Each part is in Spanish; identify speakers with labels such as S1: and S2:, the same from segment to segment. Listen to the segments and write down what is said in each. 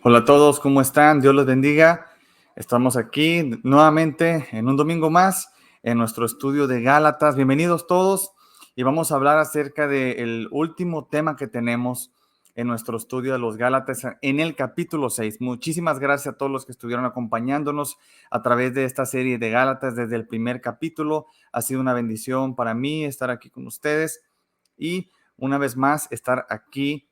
S1: Hola a todos, ¿cómo están? Dios los bendiga. Estamos aquí nuevamente en un domingo más en nuestro estudio de Gálatas. Bienvenidos todos y vamos a hablar acerca del último tema que tenemos en nuestro estudio de los Gálatas en el capítulo 6. Muchísimas gracias a todos los que estuvieron acompañándonos a través de esta serie de Gálatas desde el primer capítulo. Ha sido una bendición para mí estar aquí con ustedes y una vez más estar aquí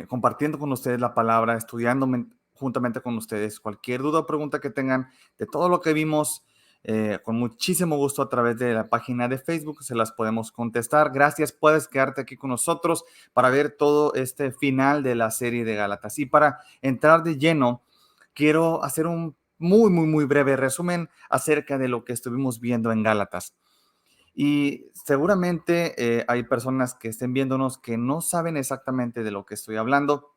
S1: compartiendo con ustedes la palabra, estudiando juntamente con ustedes. Cualquier duda o pregunta que tengan de todo lo que vimos, con muchísimo gusto a través de la página de Facebook se las podemos contestar. Gracias, puedes quedarte aquí con nosotros para ver todo este final de la serie de Gálatas. Y para entrar de lleno, quiero hacer un muy breve resumen acerca de lo que estuvimos viendo en Gálatas. Y seguramente hay personas que estén viéndonos que no saben exactamente de lo que estoy hablando.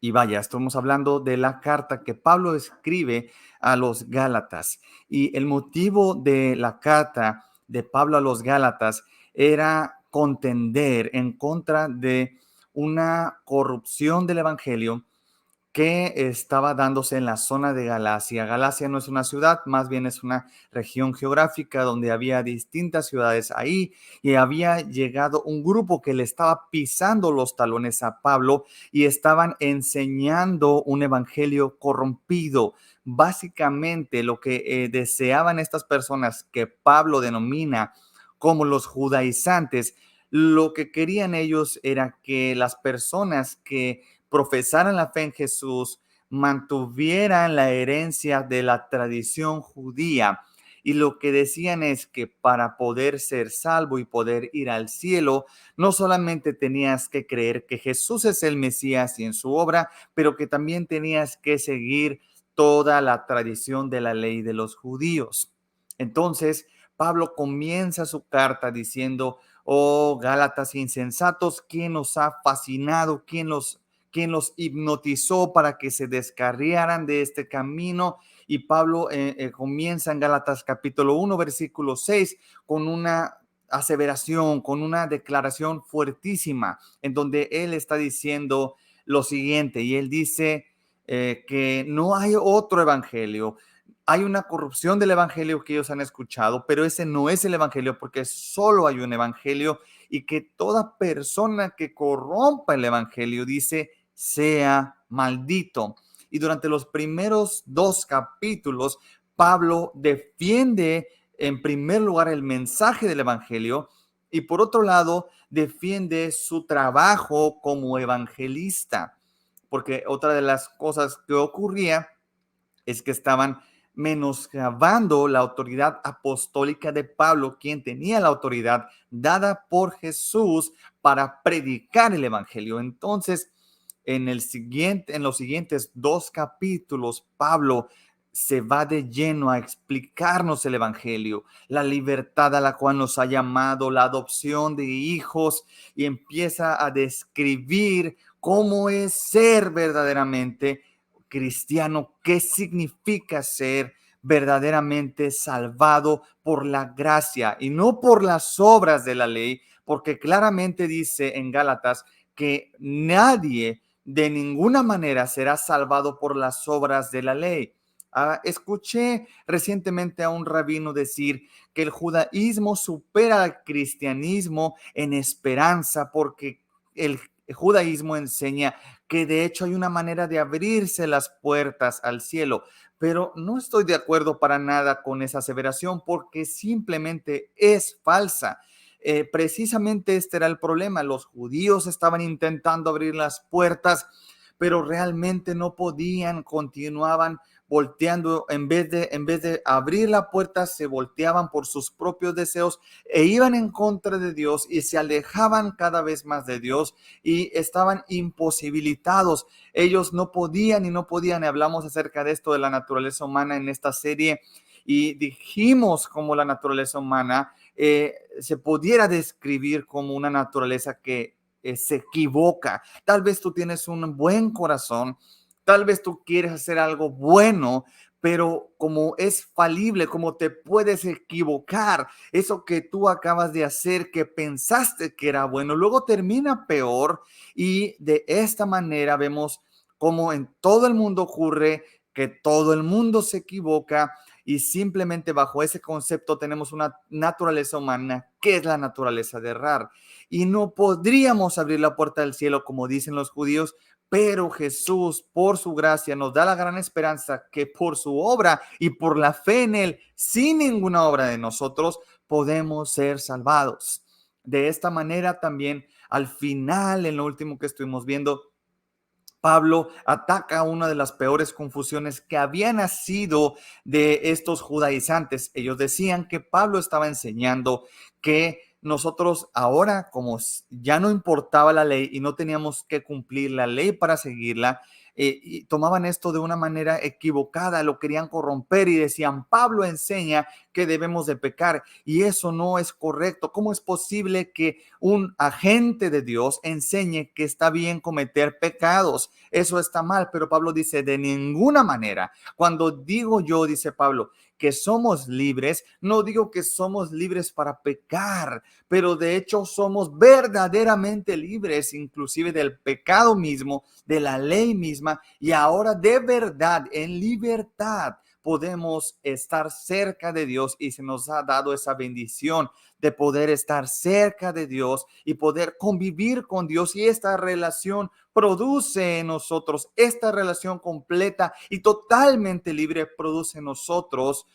S1: Y vaya, estamos hablando de la carta que Pablo escribe a los Gálatas. Y el motivo de la carta de Pablo a los Gálatas era contender en contra de una corrupción del evangelio que estaba dándose en la zona de Galacia. Galacia no es una ciudad, más bien es una región geográfica donde había distintas ciudades ahí y había llegado un grupo que le estaba pisando los talones a Pablo y estaban enseñando un evangelio corrompido. Básicamente lo que deseaban estas personas que Pablo denomina como los judaizantes, lo que querían ellos era que las personas que profesaran la fe en Jesús, mantuvieran la herencia de la tradición judía. Y lo que decían es que para poder ser salvo y poder ir al cielo, no solamente tenías que creer que Jesús es el Mesías y en su obra, pero que también tenías que seguir toda la tradición de la ley de los judíos. Entonces, Pablo comienza su carta diciendo: oh, Gálatas insensatos, ¿quién os ha fascinado? ¿Quién los hipnotizó para que se descarriaran de este camino? Y Pablo comienza en Gálatas capítulo 1, versículo 6, con una aseveración, con una declaración fuertísima, en donde él está diciendo lo siguiente, y él dice que no hay otro evangelio. Hay una corrupción del evangelio que ellos han escuchado, pero ese no es el evangelio, porque solo hay un evangelio, y que toda persona que corrompa el evangelio, dice, sea maldito. Y durante los primeros dos capítulos, Pablo defiende en primer lugar el mensaje del evangelio y por otro lado defiende su trabajo como evangelista, porque otra de las cosas que ocurría es que estaban menoscabando la autoridad apostólica de Pablo, quien tenía la autoridad dada por Jesús para predicar el evangelio. Entonces, en los siguientes dos capítulos, Pablo se va de lleno a explicarnos el evangelio, la libertad a la cual nos ha llamado, la adopción de hijos, y empieza a describir cómo es ser verdaderamente cristiano, qué significa ser verdaderamente salvado por la gracia y no por las obras de la ley, porque claramente dice en Gálatas que nadie de ninguna manera será salvado por las obras de la ley. Escuché recientemente a un rabino decir que el judaísmo supera al cristianismo en esperanza, porque el judaísmo enseña que de hecho hay una manera de abrirse las puertas al cielo, pero no estoy de acuerdo para nada con esa aseveración porque simplemente es falsa. Precisamente este era el problema. Los judíos estaban intentando abrir las puertas, pero realmente no podían, continuaban volteando, en vez de abrir la puerta, se volteaban por sus propios deseos e iban en contra de Dios y se alejaban cada vez más de Dios y estaban imposibilitados. Ellos no podían y no podían. Hablamos acerca de esto de la naturaleza humana en esta serie y dijimos cómo la naturaleza humana se pudiera describir como una naturaleza que se equivoca. Tal vez tú tienes un buen corazón, tal vez tú quieres hacer algo bueno, pero como es falible, como te puedes equivocar, eso que tú acabas de hacer, que pensaste que era bueno, luego termina peor, y de esta manera vemos como en todo el mundo ocurre, que todo el mundo se equivoca y simplemente bajo ese concepto tenemos una naturaleza humana que es la naturaleza de errar. Y no podríamos abrir la puerta del cielo como dicen los judíos, pero Jesús, por su gracia, nos da la gran esperanza que por su obra y por la fe en Él, sin ninguna obra de nosotros, podemos ser salvados. De esta manera también, al final, en lo último que estuvimos viendo, Pablo ataca una de las peores confusiones que había nacido de estos judaizantes. Ellos decían que Pablo estaba enseñando que nosotros ahora, como ya no importaba la ley y no teníamos que cumplir la ley para seguirla, y tomaban esto de una manera equivocada, lo querían corromper y decían, Pablo enseña que debemos de pecar y eso no es correcto. ¿Cómo es posible que un agente de Dios enseñe que está bien cometer pecados? Eso está mal, pero Pablo dice, de ninguna manera. Cuando digo yo, dice Pablo, que somos libres, no digo que somos libres para pecar, pero de hecho somos verdaderamente libres, inclusive del pecado mismo, de la ley misma, y ahora de verdad, en libertad, podemos estar cerca de Dios y se nos ha dado esa bendición de poder estar cerca de Dios y poder convivir con Dios, y esta relación produce en nosotros, esta relación completa y totalmente libre produce en nosotros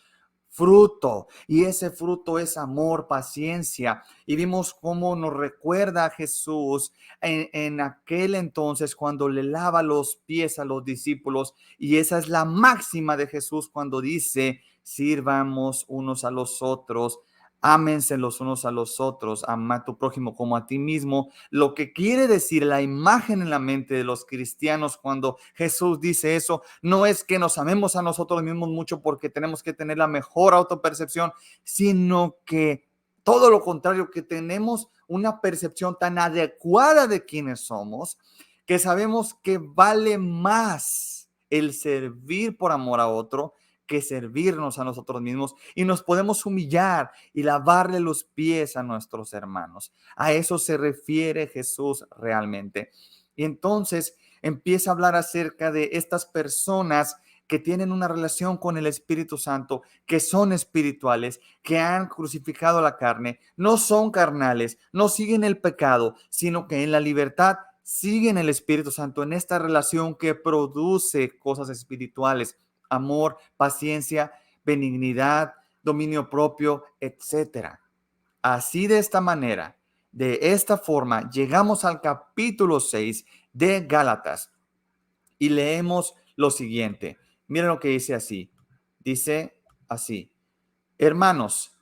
S1: fruto, y ese fruto es amor, paciencia. Y vimos cómo nos recuerda a Jesús en aquel entonces cuando le lava los pies a los discípulos, y esa es la máxima de Jesús cuando dice, sirvamos unos a los otros, ámense los unos a los otros, ama a tu prójimo como a ti mismo. Lo que quiere decir la imagen en la mente de los cristianos cuando Jesús dice eso, no es que nos amemos a nosotros mismos mucho porque tenemos que tener la mejor autopercepción, sino que todo lo contrario, que tenemos una percepción tan adecuada de quiénes somos, que sabemos que vale más el servir por amor a otro que servirnos a nosotros mismos, y nos podemos humillar y lavarle los pies a nuestros hermanos. A eso se refiere Jesús realmente. Y entonces empieza a hablar acerca de estas personas que tienen una relación con el Espíritu Santo, que son espirituales, que han crucificado la carne, no son carnales, no siguen el pecado, sino que en la libertad siguen el Espíritu Santo, en esta relación que produce cosas espirituales, amor, paciencia, benignidad, dominio propio, etcétera. Así, de esta manera, de esta forma, llegamos al capítulo 6 de Gálatas y leemos lo siguiente. Miren lo que dice así. Dice así: hermanos,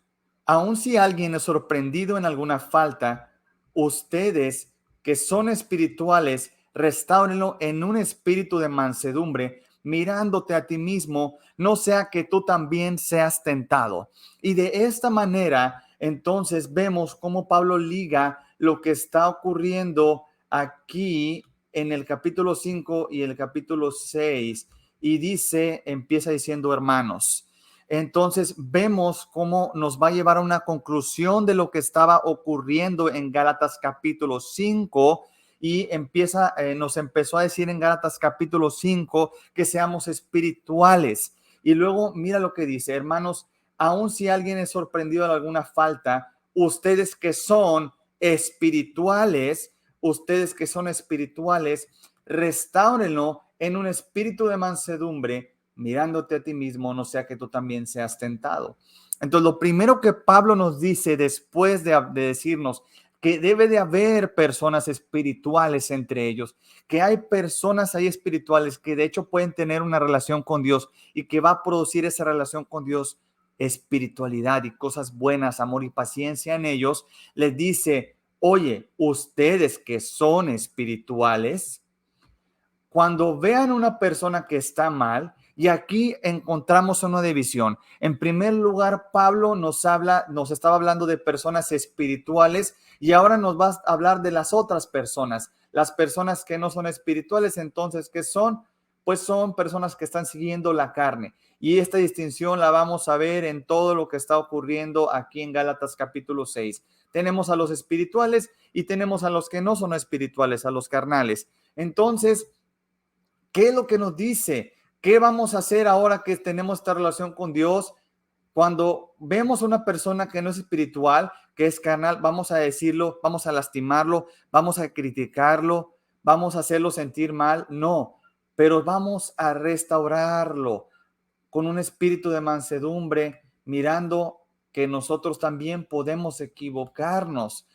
S1: aun si alguien es sorprendido en alguna falta, ustedes que son espirituales, restáurenlo en un espíritu de mansedumbre, mirándote a ti mismo, no sea que tú también seas tentado. Y de esta manera, entonces vemos cómo Pablo liga lo que está ocurriendo aquí en el capítulo 5 y el capítulo 6, y dice, empieza diciendo hermanos. Entonces vemos cómo nos va a llevar a una conclusión de lo que estaba ocurriendo en Gálatas capítulo 5, y nos empezó a decir en Gálatas capítulo 5 que seamos espirituales. Y luego mira lo que dice, hermanos, aun si alguien es sorprendido de alguna falta, ustedes que son espirituales, restáurenlo en un espíritu de mansedumbre, mirándote a ti mismo, no sea que tú también seas tentado. Entonces, lo primero que Pablo nos dice después de decirnos que debe de haber personas espirituales entre ellos, que hay personas ahí espirituales que de hecho pueden tener una relación con Dios y que va a producir esa relación con Dios espiritualidad y cosas buenas, amor y paciencia en ellos, les dice, oye, ustedes que son espirituales, cuando vean una persona que está mal, y aquí encontramos una división. En primer lugar, Pablo nos estaba hablando de personas espirituales, y ahora nos va a hablar de las otras personas, las personas que no son espirituales. Entonces, ¿qué son? Pues son personas que están siguiendo la carne. Y esta distinción la vamos a ver en todo lo que está ocurriendo aquí en Gálatas capítulo 6. Tenemos a los espirituales y tenemos a los que no son espirituales, a los carnales. Entonces, ¿Qué es lo que nos dice? ¿Qué vamos a hacer ahora que tenemos esta relación con Dios? Cuando vemos a una persona que no es espiritual, que es carnal, vamos a decirlo, vamos a lastimarlo, vamos a criticarlo, vamos a hacerlo sentir mal. No, pero vamos a restaurarlo con un espíritu de mansedumbre, mirando que nosotros también podemos equivocarnos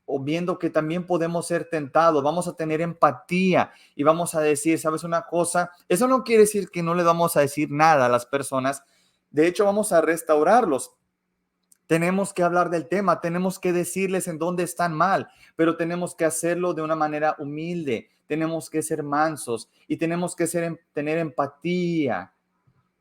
S1: o viendo que también podemos ser tentados, vamos a tener empatía y vamos a decir, ¿sabes una cosa? Eso no quiere decir que no le vamos a decir nada a las personas. De hecho, vamos a restaurarlos. Tenemos que hablar del tema, tenemos que decirles en dónde están mal, pero tenemos que hacerlo de una manera humilde, tenemos que ser mansos y tenemos que tener empatía.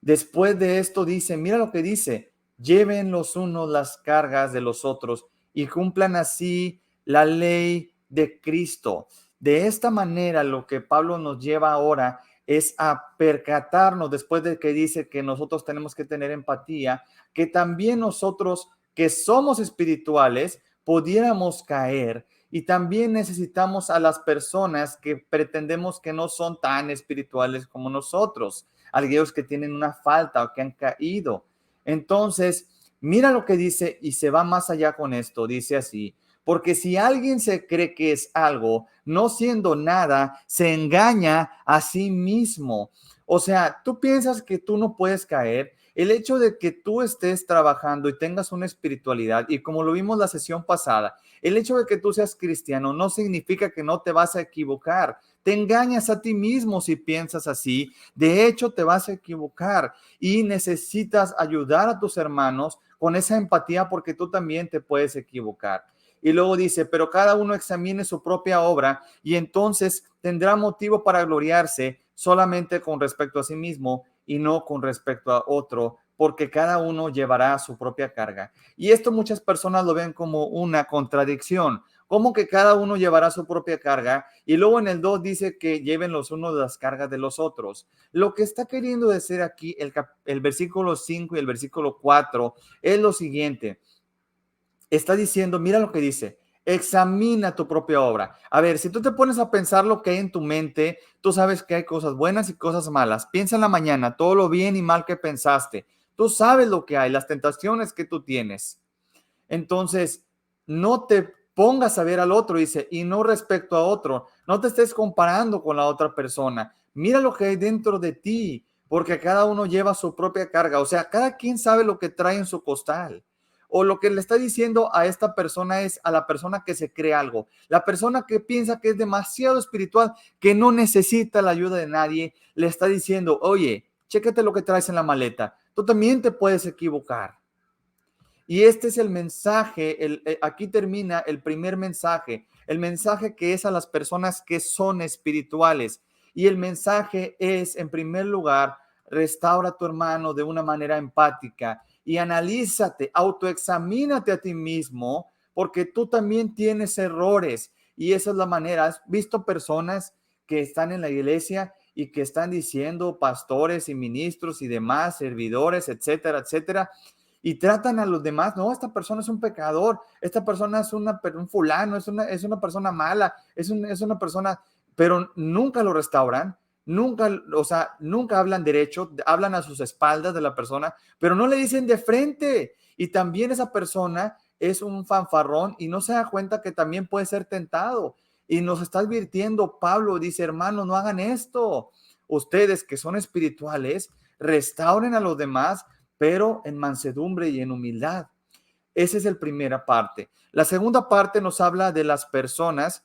S1: Después de esto dice, mira lo que dice, lleven los unos las cargas de los otros y cumplan así la ley de Cristo. De esta manera, lo que Pablo nos lleva ahora es a percatarnos, después de que dice que nosotros tenemos que tener empatía, que también nosotros que somos espirituales pudiéramos caer y también necesitamos a las personas que pretendemos que no son tan espirituales como nosotros, aquellos que tienen una falta o que han caído. Entonces, mira lo que dice y se va más allá con esto. Dice así, porque si alguien se cree que es algo, no siendo nada, se engaña a sí mismo. O sea, tú piensas que tú no puedes caer. El hecho de que tú estés trabajando y tengas una espiritualidad, y como lo vimos la sesión pasada, el hecho de que tú seas cristiano no significa que no te vas a equivocar. Te engañas a ti mismo si piensas así. De hecho, te vas a equivocar y necesitas ayudar a tus hermanos con esa empatía porque tú también te puedes equivocar. Y luego dice, pero cada uno examine su propia obra y entonces tendrá motivo para gloriarse solamente con respecto a sí mismo y no con respecto a otro, porque cada uno llevará su propia carga. Y esto muchas personas lo ven como una contradicción. ¿Cómo que cada uno llevará su propia carga? Y luego en el 2 dice que lleven los unos las cargas de los otros. Lo que está queriendo decir aquí el versículo 5 y el versículo 4 es lo siguiente. Está diciendo, mira lo que dice, examina tu propia obra. A ver, si tú te pones a pensar lo que hay en tu mente, tú sabes que hay cosas buenas y cosas malas. Piensa en la mañana, todo lo bien y mal que pensaste. Tú sabes lo que hay, las tentaciones que tú tienes. Entonces, no te pongas a ver al otro, dice, y no respecto a otro. No te estés comparando con la otra persona. Mira lo que hay dentro de ti, porque cada uno lleva su propia carga. O sea, cada quien sabe lo que trae en su costal. O lo que le está diciendo a esta persona es a la persona que se cree algo. La persona que piensa que es demasiado espiritual, que no necesita la ayuda de nadie, le está diciendo, oye, chécate lo que traes en la maleta. Tú también te puedes equivocar. Y este es el mensaje, aquí termina el primer mensaje, el mensaje que es a las personas que son espirituales. Y el mensaje es, en primer lugar, restaura a tu hermano de una manera empática y analízate, autoexamínate a ti mismo, porque tú también tienes errores. Y esa es la manera. ¿Has visto personas que están en la iglesia y que están diciendo pastores y ministros y demás, servidores, etcétera, etcétera? Y tratan a los demás, no, esta persona es un pecador, esta persona es un fulano, es una persona mala, es una persona, pero nunca lo restauran, nunca, o sea, nunca hablan derecho, hablan a sus espaldas de la persona, pero no le dicen de frente. Y también esa persona es un fanfarrón y no se da cuenta que también puede ser tentado. Y nos está advirtiendo Pablo, dice, hermanos, no hagan esto. Ustedes que son espirituales, restauren a los demás, pero en mansedumbre y en humildad. Esa es la primera parte. La segunda parte nos habla de las personas.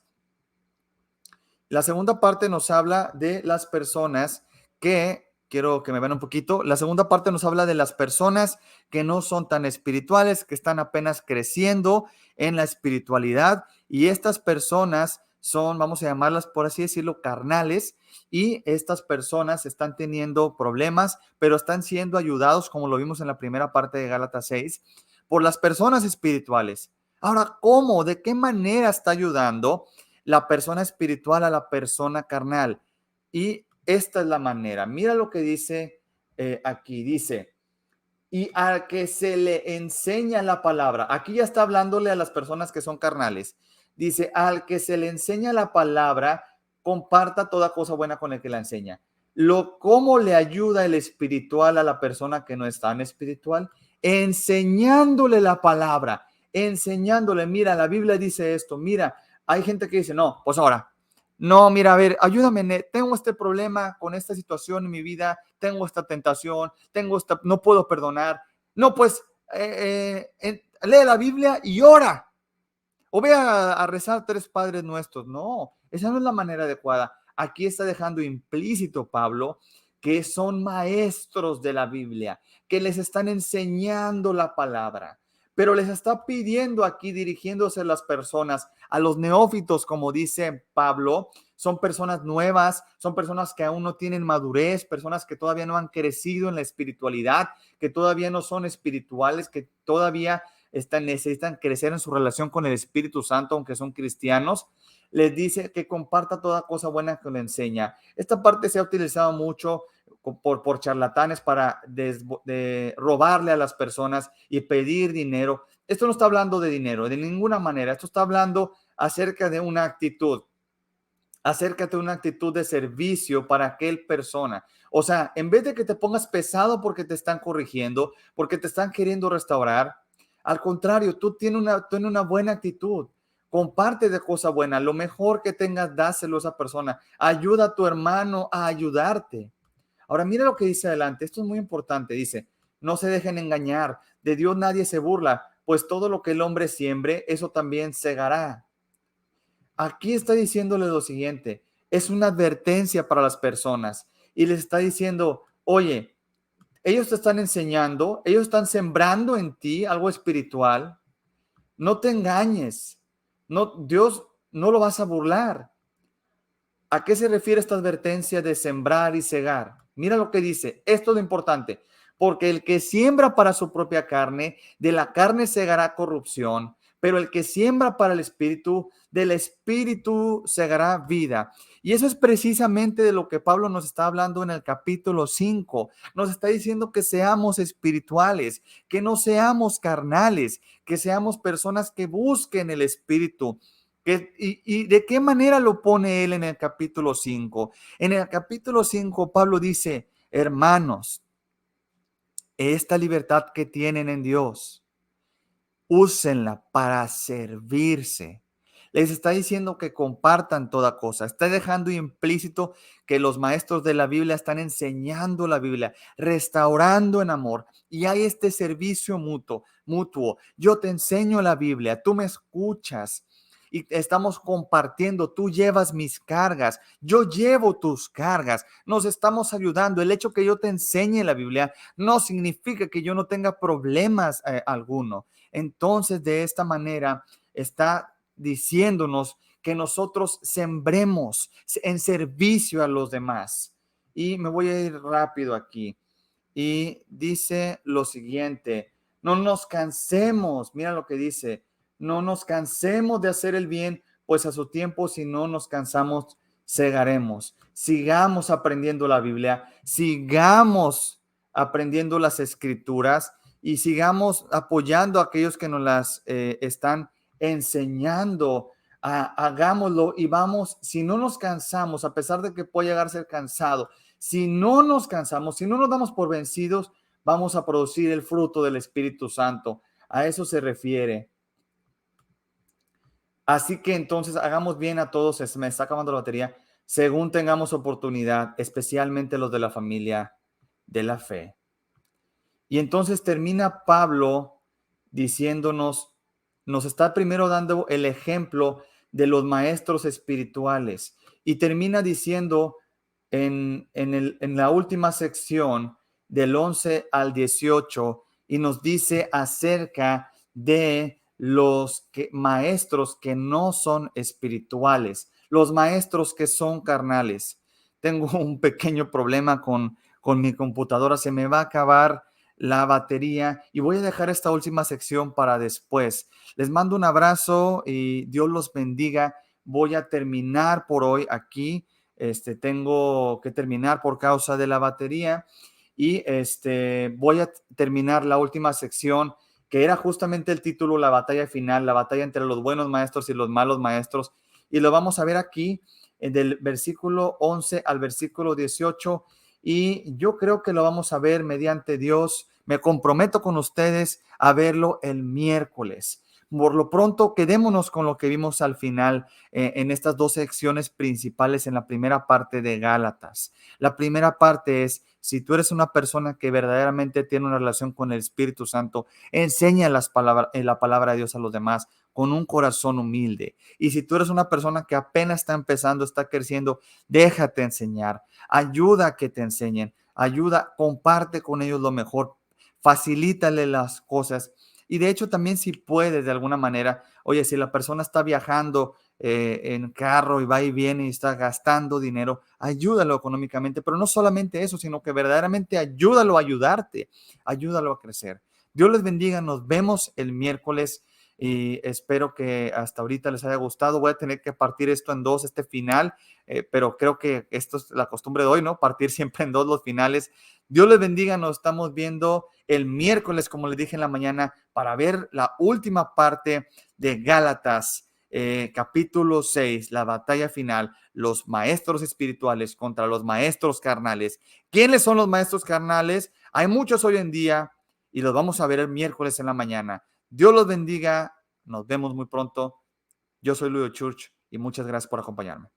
S1: La segunda parte nos habla de las personas que, quiero que me vean un poquito, la segunda parte nos habla de las personas que no son tan espirituales, que están apenas creciendo en la espiritualidad, y estas personas son, vamos a llamarlas por así decirlo, carnales, y estas personas están teniendo problemas, pero están siendo ayudados, como lo vimos en la primera parte de Gálatas 6, por las personas espirituales. Ahora, ¿cómo? ¿De qué manera está ayudando la persona espiritual a la persona carnal? Y esta es la manera. Mira lo que dice aquí. Dice, y al que se le enseña la palabra. Aquí ya está hablándole a las personas que son carnales. Dice, al que se le enseña la palabra, comparta toda cosa buena con el que la enseña. ¿Cómo le ayuda el espiritual a la persona que no es tan espiritual? Enseñándole la palabra, enseñándole, mira, la Biblia dice esto, mira, hay gente que dice, no, pues ahora, no, mira, a ver, ayúdame, tengo este problema con esta situación en mi vida, tengo esta tentación, no puedo perdonar. No, pues, lee la Biblia y ora. O ve a rezar 3 Padres Nuestros. No, esa no es la manera adecuada. Aquí está dejando implícito Pablo que son maestros de la Biblia, que les están enseñando la palabra, pero les está pidiendo aquí, dirigiéndose a las personas, a los neófitos, como dice Pablo, son personas nuevas, son personas que aún no tienen madurez, personas que todavía no han crecido en la espiritualidad, que todavía no son espirituales, que todavía necesitan crecer en su relación con el Espíritu Santo, aunque son cristianos. Les dice que comparta toda cosa buena que le enseña. Esta parte se ha utilizado mucho por charlatanes para de robarle a las personas y pedir dinero. Esto no está hablando de dinero, de ninguna manera. Esto está hablando acerca de una actitud, acércate a una actitud de servicio para aquel persona. O sea, en vez de que te pongas pesado porque te están corrigiendo, porque te están queriendo restaurar, al contrario, tú tienes una buena actitud. Comparte de cosa buena. Lo mejor que tengas, dáselo a esa persona. Ayuda a tu hermano a ayudarte. Ahora, mira lo que dice adelante. Esto es muy importante. Dice, no se dejen engañar. De Dios nadie se burla, pues todo lo que el hombre siembre, eso también segará. Aquí está diciéndole lo siguiente, es una advertencia para las personas y les está diciendo, oye, ellos te están enseñando, ellos están sembrando en ti algo espiritual, no te engañes, no, Dios no lo vas a burlar. ¿A qué se refiere esta advertencia de sembrar y cegar? Mira lo que dice, esto es lo importante, porque el que siembra para su propia carne, de la carne segará corrupción, pero el que siembra para el espíritu, del espíritu segará vida. Y eso es precisamente de lo que Pablo nos está hablando en el capítulo 5. Nos está diciendo que seamos espirituales, que no seamos carnales, que seamos personas que busquen el espíritu. ¿Y de qué manera lo pone él en el capítulo 5? En el capítulo 5, Pablo dice, hermanos, esta libertad que tienen en Dios, úsenla para servirse. Les está diciendo que compartan toda cosa. Está dejando implícito que los maestros de la Biblia están enseñando la Biblia, restaurando en amor. Y hay este servicio mutuo. Yo te enseño la Biblia, tú me escuchas y estamos compartiendo. Tú llevas mis cargas, yo llevo tus cargas. Nos estamos ayudando. El hecho que yo te enseñe la Biblia no significa que yo no tenga problemas alguno. Entonces, de esta manera está diciéndonos que nosotros sembremos en servicio a los demás. Y me voy a ir rápido aquí. Y dice lo siguiente, no nos cansemos, mira lo que dice, no nos cansemos de hacer el bien, pues a su tiempo, si no nos cansamos, segaremos. Sigamos aprendiendo la Biblia, sigamos aprendiendo las escrituras y sigamos apoyando a aquellos que nos las están enseñando. Hagámoslo y vamos, si no nos cansamos, a pesar de que puede llegar a ser cansado, si no nos cansamos, si no nos damos por vencidos, vamos a producir el fruto del Espíritu Santo. A eso se refiere. Así que entonces hagamos bien a todos, se me está acabando la batería, según tengamos oportunidad, especialmente los de la familia de la fe. Y entonces termina Pablo diciéndonos, nos está primero dando el ejemplo de los maestros espirituales y termina diciendo en la última sección del 11 al 18 y nos dice acerca de los maestros que no son espirituales, los maestros que son carnales. Tengo un pequeño problema con mi computadora, se me va a acabar la batería y voy a dejar esta última sección para después. Les mando un abrazo y Dios los bendiga. Voy a terminar por hoy aquí. Tengo que terminar por causa de la batería y voy a terminar la última sección que era justamente el título, la batalla final, la batalla entre los buenos maestros y los malos maestros, y lo vamos a ver aquí del versículo 11 al versículo 18, y yo creo que lo vamos a ver mediante Dios. Me comprometo con ustedes a verlo el miércoles. Por lo pronto, quedémonos con lo que vimos al final en estas dos secciones principales en la primera parte de Gálatas. La primera parte es, si tú eres una persona que verdaderamente tiene una relación con el Espíritu Santo, enseña la palabra de Dios a los demás con un corazón humilde. Y si tú eres una persona que apenas está empezando, está creciendo, déjate enseñar, ayuda a que te enseñen, ayuda, comparte con ellos lo mejor, facilítale las cosas. Y de hecho también si puedes de alguna manera, oye, si la persona está viajando en carro y va y viene y está gastando dinero, ayúdalo económicamente, pero no solamente eso, sino que verdaderamente ayúdalo a ayudarte, ayúdalo a crecer. Dios les bendiga, nos vemos el miércoles y espero que hasta ahorita les haya gustado. Voy a tener que partir esto en dos, este final, pero creo que esto es la costumbre de hoy, ¿no? Partir siempre en dos los finales. Dios les bendiga, nos estamos viendo el miércoles, como les dije en la mañana, para ver la última parte de Gálatas, capítulo 6, la batalla final, los maestros espirituales contra los maestros carnales. ¿Quiénes son los maestros carnales? Hay muchos hoy en día y los vamos a ver el miércoles en la mañana. Dios los bendiga, nos vemos muy pronto. Yo soy Luis Church y muchas gracias por acompañarme.